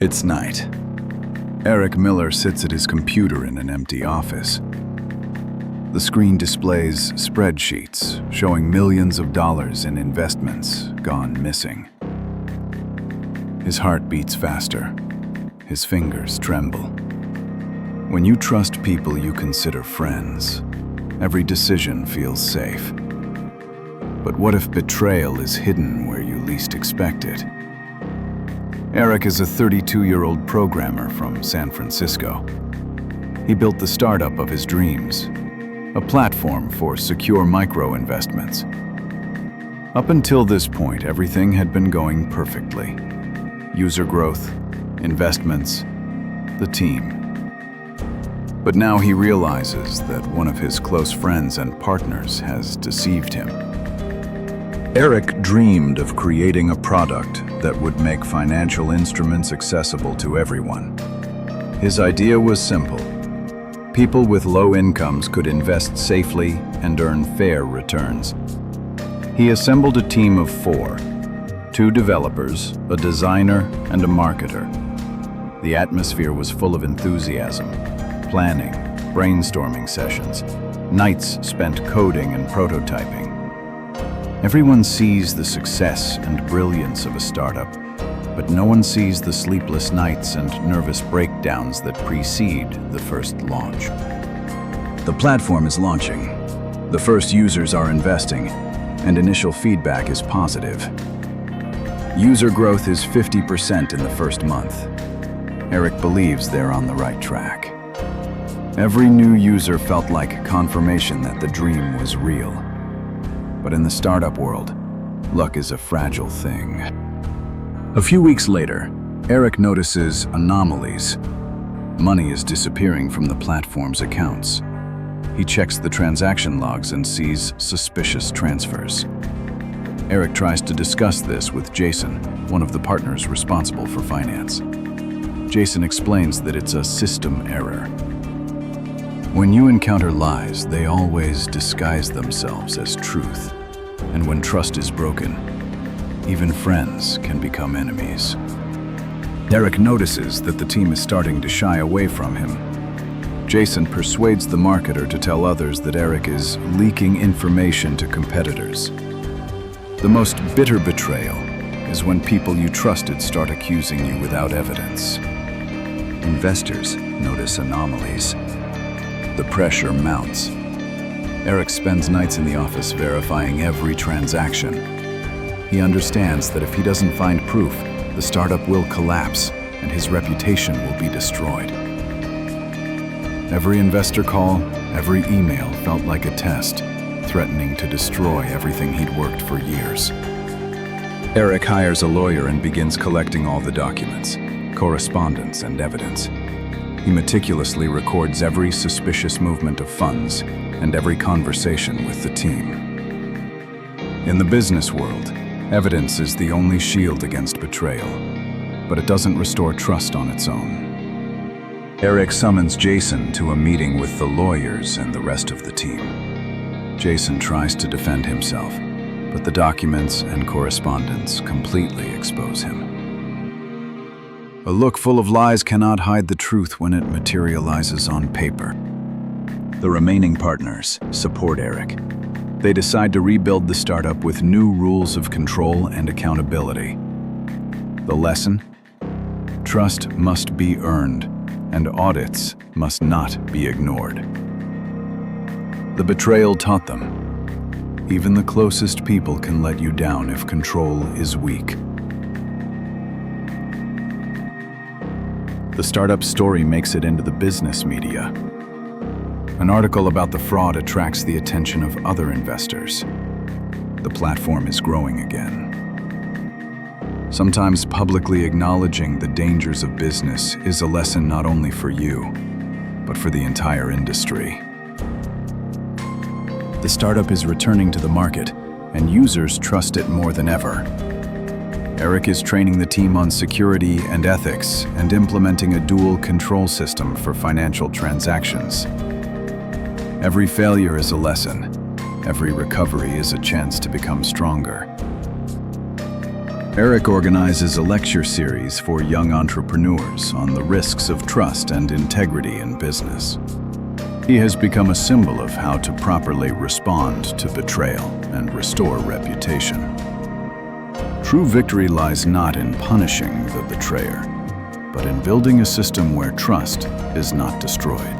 It's night. Eric Miller sits at his computer in an empty office. The screen displays spreadsheets showing millions of dollars in investments gone missing. His heart beats faster. His fingers tremble. When you trust people you consider friends, every decision feels safe. But what if betrayal is hidden where you least expect it? Eric is a 32-year-old programmer from San Francisco. He built the startup of his dreams, a platform for secure micro-investments. Up until this point, everything had been going perfectly. User growth, investments, the team. But now he realizes that one of his close friends and partners has deceived him. Eric dreamed of creating a product that would make financial instruments accessible to everyone. His idea was simple. People with low incomes could invest safely and earn fair returns. He assembled a team of 4, 2 developers, a designer, and a marketer. The atmosphere was full of enthusiasm, planning, brainstorming sessions, nights spent coding and prototyping. Everyone sees the success and brilliance of a startup, but no one sees the sleepless nights and nervous breakdowns that precede the first launch. The platform is launching. The first users are investing, and initial feedback is positive. User growth is 50% in the first month. Eric believes they're on the right track. Every new user felt like confirmation that the dream was real. But in the startup world, luck is a fragile thing. A few weeks later, Eric notices anomalies. Money is disappearing from the platform's accounts. He checks the transaction logs and sees suspicious transfers. Eric tries to discuss this with Jason, one of the partners responsible for finance. Jason explains that it's a system error. When you encounter lies, they always disguise themselves as truth. And when trust is broken, even friends can become enemies. Eric notices that the team is starting to shy away from him. Jason persuades the marketer to tell others that Eric is leaking information to competitors. The most bitter betrayal is when people you trusted start accusing you without evidence. Investors notice anomalies. The pressure mounts. Eric spends nights in the office verifying every transaction. He understands that if he doesn't find proof, the startup will collapse and his reputation will be destroyed. Every investor call, every email felt like a test, threatening to destroy everything he'd worked for years. Eric hires a lawyer and begins collecting all the documents, correspondence, and evidence. He meticulously records every suspicious movement of funds and every conversation with the team. In the business world, evidence is the only shield against betrayal, but it doesn't restore trust on its own. Eric summons Jason to a meeting with the lawyers and the rest of the team. Jason tries to defend himself, but the documents and correspondence completely expose him. A look full of lies cannot hide the truth when it materializes on paper. The remaining partners support Eric. They decide to rebuild the startup with new rules of control and accountability. The lesson? Trust must be earned, and audits must not be ignored. The betrayal taught them. Even the closest people can let you down if control is weak. The startup story makes it into the business media. An article about the fraud attracts the attention of other investors. The platform is growing again. Sometimes publicly acknowledging the dangers of business is a lesson not only for you, but for the entire industry. The startup is returning to the market, and users trust it more than ever. Eric is training the team on security and ethics and implementing a dual control system for financial transactions. Every failure is a lesson. Every recovery is a chance to become stronger. Eric organizes a lecture series for young entrepreneurs on the risks of trust and integrity in business. He has become a symbol of how to properly respond to betrayal and restore reputation. True victory lies not in punishing the betrayer, but in building a system where trust is not destroyed.